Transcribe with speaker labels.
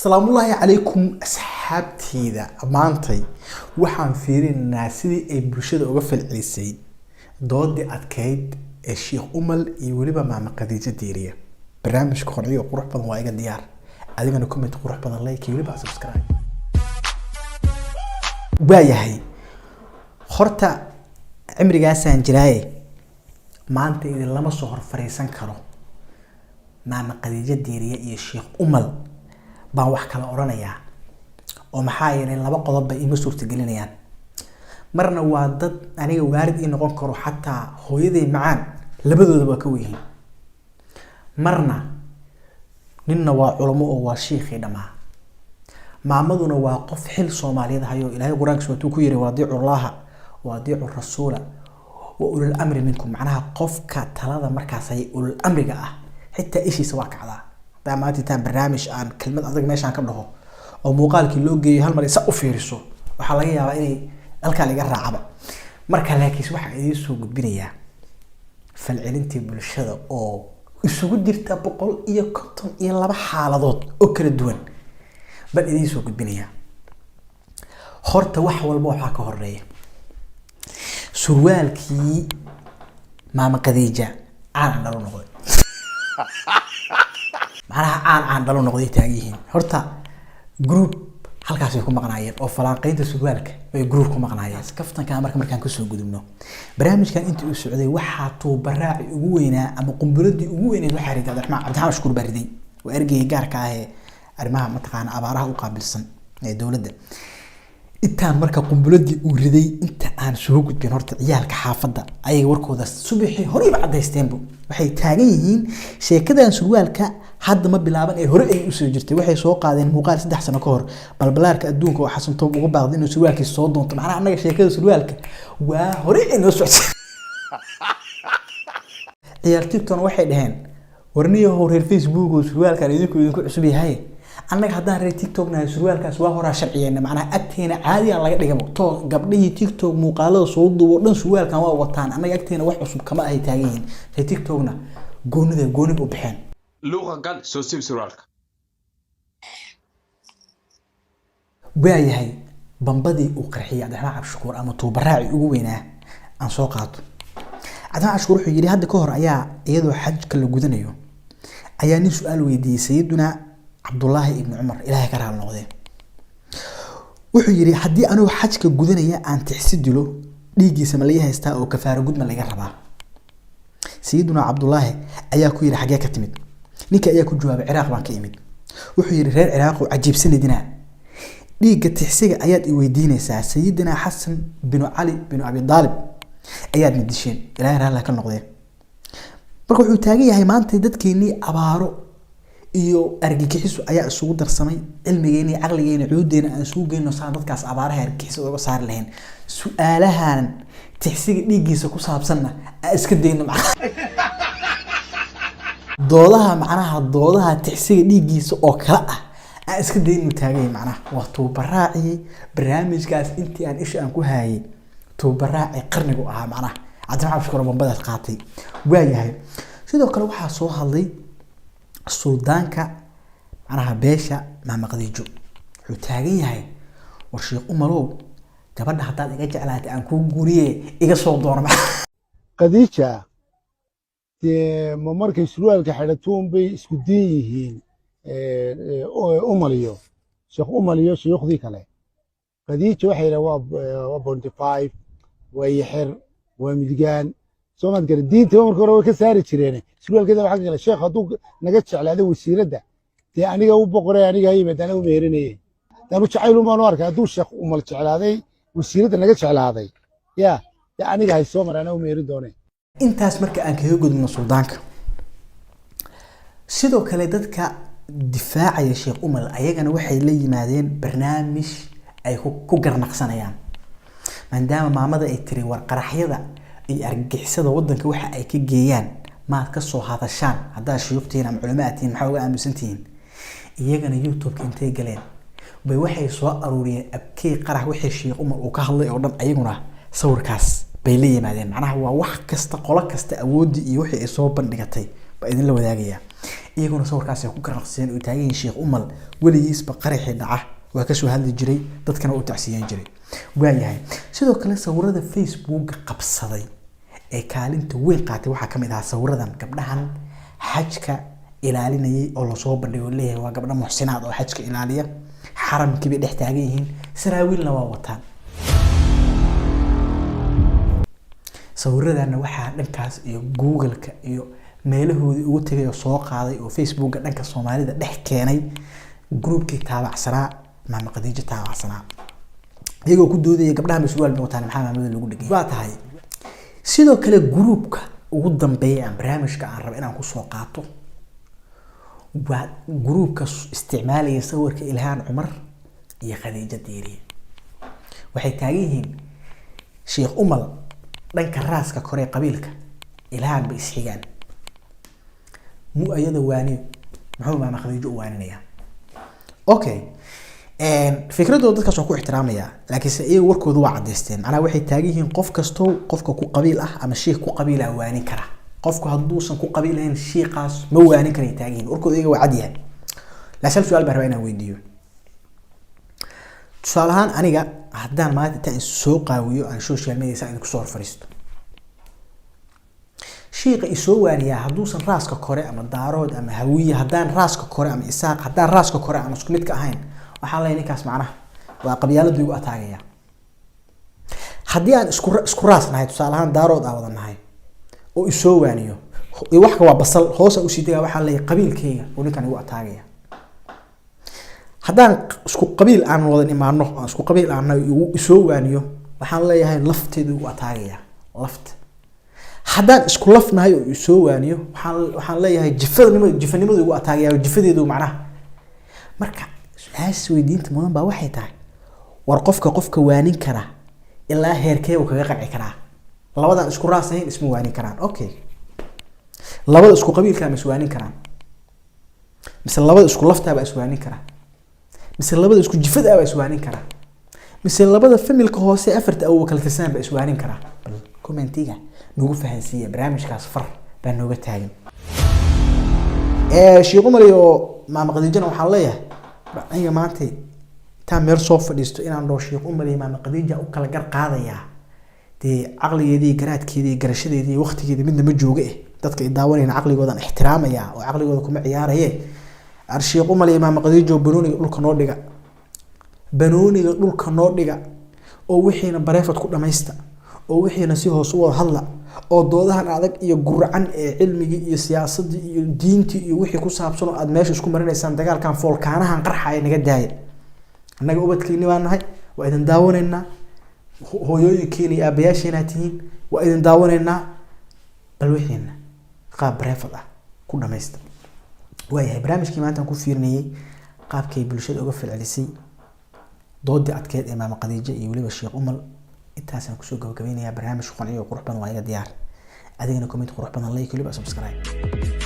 Speaker 1: السلام الله عليكم أصحابتيدا maantay waxaan fiirinaa sidii ay bulshada uga falcelisay doodii adkeyd ee Sheekh Umal iyo waliba Maama Khadiija Diiriye barnaamijka qoryo qurux badan waa iga diyaar adigana comment qurux badan like iyo waliba subscribe waayahay horta cimrigaasaan jiraaye maanta idin lama soo hor fariisan karo Maama Khadiija Diiriye iyo Sheekh Umal baan wax kala oranayaa oo maxaa yeelay laba qodob bay ima suurta gelinayaan marna waa dad aniga waarid ii noqon karo xataa hooyaday macaan labadooda waa ka weyn marna ninna waa culimo oo waa sheekhay dhamaa maamaduna waa qof xil Soomaaliyeed hayo Ilaahay quraankiisa wuxuu ku yiri waadiicu Allah waadiicu rasuula wa ulul amri minkum macnaha qofka talada markaas ay ulul amriga ah xitaa ishiisa waa kacdaa maanta taan barnaamij aan kelmad adag meeshaan ka dhaho oo muuqaalkii loo geeyo hal mar isa u fiiriso waxa laga yaabaa inay halka laga raacaba marka laakiin waxa ay soo gudbinayaa falcelintii bulshada oo isugu jirta 152 xaaladood oo kala duwan bal idin soo gudbinayaa horta wax walba waxa ka horeeya surwaalkii Maama Khadiija aan dhalo noqday aan dhalo noqday taagiin horta group halkaas ay ku maqnaayeen oo falaanqeynta surwaalka ay group ku maqnaayeen kaftanka markaan ka soo gudubno barnaamijkan intii uu socday waxa tuu baraaci ugu weynaa ama qumbuladii ugu weyneed waxa riday Cabdiraxmaan Shukuur Baariday oo ergey gaarka ah ee arrimaha mataqaan abaaraha u qaabilsan ee dawladda intaan marka qumbuladii uu riday inta aan soo gudbin horta ciyaalka xaafadda ayaga warkooda subaxii hore ba cadeysteenbu waxay taagan yihiin sheekadan surwaalka hadda ma bilaaban ee hore ay u soo jirtay waxay soo qaadeen muuqaal 3 sano ka hor balbalaarka adduunka oo xasan toob ugu baaqday inuu surwaalkiisa soo doonto macnaha anaga sheekada surwaalka waa hore inoo socotay ciyaaltiibtuna waxay dhaheen warniyo hore Facebook oo surwaalkan idinku cusub yahay annaga haddaan reer TikTok na surwaalkaas waa hore sharciyeena macnaha agteena caadi aan laga dhigamo to gabdhihii TikTok muuqaalada soo duubo dhan surwaalkan waa wataan annaga agteena wax cusub kama ay taagan reer TikTokna goonida u bixeen
Speaker 2: luuqa gal soo sib surwaalka
Speaker 1: waayahay bambadii uu qarxiyay Cabdiraxmaan Shukuur ama tuu baraaci ugu weynaa aan soo qaato Cabdiraxmaan Shukuur wuxuu yiri hadda ka hor ayaa iyadoo xajka la gudanayo ayaa nin su'aal weydiiyay Sayyiduna Abdullah ibn Umar Ilaahay ka raal noqday wuxuu yiri hadii anu xajka gudanaya aan tixsidilo dhiigiisa ma la haystaa oo kafaaro gud ma laga rabaa Sayyiduna Abdullah ayaa ku yiri xagee ka timid ninka ayaa ku jawaabay Ciraaq baan ka imid wuxuu yiri reer Ciraaq oo cajiibsanidina dhiiga tixsiga ayaad i weydiinaysaa Sayyidina Xasan bin Ali bin Abi Talib ayaad midisheen Ilaahay raal ka noqday marka wuxuu taagan yahay maanta dadkeenii abaaro iyo argagixisu ayaa isugu darsamay cilmigeena iyo aqligeena cuudeena aan isugu geeyno saan dadkaas abaaraha argagixisa uga saar lahayn su'aalahan tixsiga dhiigiisa ku saabsanna iska deeyno doodaha tixsiga dhiigiisa oo kala ah iska deeyno taagay macnaha waa tuu baraaci barnaamijkaas intii aan isha aan ku haayay tuu baraaci qarnigu ahaa macnaha Cabdiraxmaan Shukuur bambadaas qaatay waayahay sidoo kale waxa soo hadlay suldaanka macnaha beesha Maama Khadiijo wuxuu taagan yahay war Sheekh Umalow gabadha hadaad iga jeclaatay aan ku guuriye iga soo doorma
Speaker 3: Khadiija ma markay surwaalka xidhatoon bay isku diin yihiin Umaliyo Sheekh Umaliyo sheekhdii kale Khadiija waxay waa 25 way xir waa midgaan Soomaad gar diinta markii hore way ka saari jireen surwaalkeeda waxa kale sheekh haduu naga jeclaaday wasiirada tii aniga u boqoray aniga hay'ad aniga u meerinayay taanu jacayl uma noo arkay haduu sheekh Umal jeclaaday wasiirada naga jeclaaday yaa aniga hay soo marana u meeri doonay
Speaker 1: intaas marka aan kaga gudubno suldaanka sidoo kale dadka difaacaya Sheekh Umal ayagana waxay la yimaadeen barnaamij ay ku garnaqsanayaan maadaama maamada ay tiri war qaraxyada ay argagixisada wadanka waxa ay ka geeyaan ma ka soo hadashaan hadaa shuyuqtiin ama culimaatiin maxaa uga aamusantiin iyagana YouTube intay galeen bay waxay soo aruuriyeen abkii qarax wixii Sheekh Umar uu ka hadlay oo dhan ayaguna sawirkaas bay la yimaadeen macnaha waa wax kasta qolo kasta awoodi iyo wixii ay soo bandhigatay waa idin la wadaagayaa iyaguna sawirkaas ay ku qaraqseen oo taagan Sheekh Umal waligiisba qaraxi dhaca waa ka soo hadli jiray dadkana uu tacsiyan jiray waayahay sidoo kale sawirada Facebook qabsaday ee kaalinta weyn qaatay waxa kamid ah sawiradan gabdhahan xajka ilaalinayay oo la soo bandhigo leeyahay waa gabdha muxsinaad oo xajka ilaaliya xaramkii bay dhex taagan yihiin saraawiilna waa wataan sawiradan waxa dhankaas iyo Google-ka iyo meelahoodii ugu tagay oo soo qaaday oo Facebook dhanka Soomaalida dhex keenay groupkii taabacsanaa maama Khadiija taabacsanaa iyagoo ku doodaya gabdhaha mas'uul wataan maxaa maamada lagu dhigay waa tahay sidoo kale groupka ugu dambeeyay barnaamijka aan rabo inaan ku soo qaato waa groupka isticmaalaya sawirka Ilhaan Cumar iyo Khadiija Diiriye waxay taagan yihiin Sheekh Umal dhanka raaska kore qabiilka Ilhaan bay isxigaan mu ayada waani maxuu maama Khadiija u waaninaya okay fikradooda dadka soo ku ixtiraamaya laakiin ay warkoodu waa cadeysteen ana waxay taagan yihiin qof kasto qofka ku qabiil ah ama sheekh ku qabiil ah waanin kara qofku haduusan ku qabiilayn sheeqaas ma waanin kara taagan yihiin warkoodu iyaga waa cadiyan la su'aal baan rabaa inaan weydiiyo tusaalahan aniga haddaan maanta intaan soo qaawiyo aan social media saan ku soo fariisto sheekha isoo waaniya haduusan raaska kore ama daarood ama hawiye haddaan raaska kore ama isaaq haddaan raaska kore aan isku mid ka ahayn waxaan leeyahay ninkaas macnaha waa qabyaaladu igu ataagaya haddii aan isku raasnahay tusaalahan daarood aan wadanahay oo isoo waaniyo wax ka waa basal hoos u siidaa waxaan leeyahay qabiilkayga oo ninkan igu ataagaya haddaan isku qabiil aan wada imaano aan isku qabiil aan isoo waaniyo waxaan leeyahay lafteedu igu ataagaya lafta haddaan isku lafnahay oo isoo waaniyo waxaan leeyahay jifanimadu igu ataagaya jifadeedu macnaha marka su'aas weydiinta mudan baa waxay tahay war qofka waanin kara ilaa heerkee uu kaga qanci karaa labadan isku raasayn isma waanin karaan okay labada isku qabiilka ma iswaanin karaan mise labada isku lafta ba iswaanin karaan mise labada isku jifada ba iswaanin karaan mise labada familka hoose afarta aw kala tirsan ba iswaanin karaan commentiga nagu fahansiiya barnaamijkaas far baa nooga taagan Sheekh Umar iyo maama Khadiija waxaan leeyahay aniga maanta taa meel soo fadhiisto inaan dhoo Sheekh Umar iyo maama Khadiija u kala gar qaadaya tii aqligeedii garaadkeedii garashadeedii waqtigeedii midna ma jooga dadka ay daawanayna aqligoodan ixtiraamaya oo aqligooda kuma ciyaarayeen Sheekh Umar iyo maama Khadiija banooniga dhulka noo dhiga oo wixiina bareefad ku dhamaysta oo wixiina si hoos u wada hadla oo doodahan adag iyo gurcan ee cilmiga iyo siyaasadda iyo diinta iyo wixii ku saabsan oo aad meesha isku marinaysaan dagaalkan foolkaanahan qarxay naga daayay annaga ubadkeeni baan nahay waa idin daawaneynaa hooyooyinkeena iyo aabayaasheena tihiin waa idin daawaneynaa bal wixiina qaab bareefad ah ku dhamaysta waayahay barnaamijkii maanta ku fiirnayay qaabkay bulshada uga falcelisay doodii adkeed ee maama Khadiija iyo waliba Sheekh Umal intaasaan kusoo gabagabaynayaa barnaamij qurux badan waa iga diyaar adigana comment qurux badan like waliba subscribe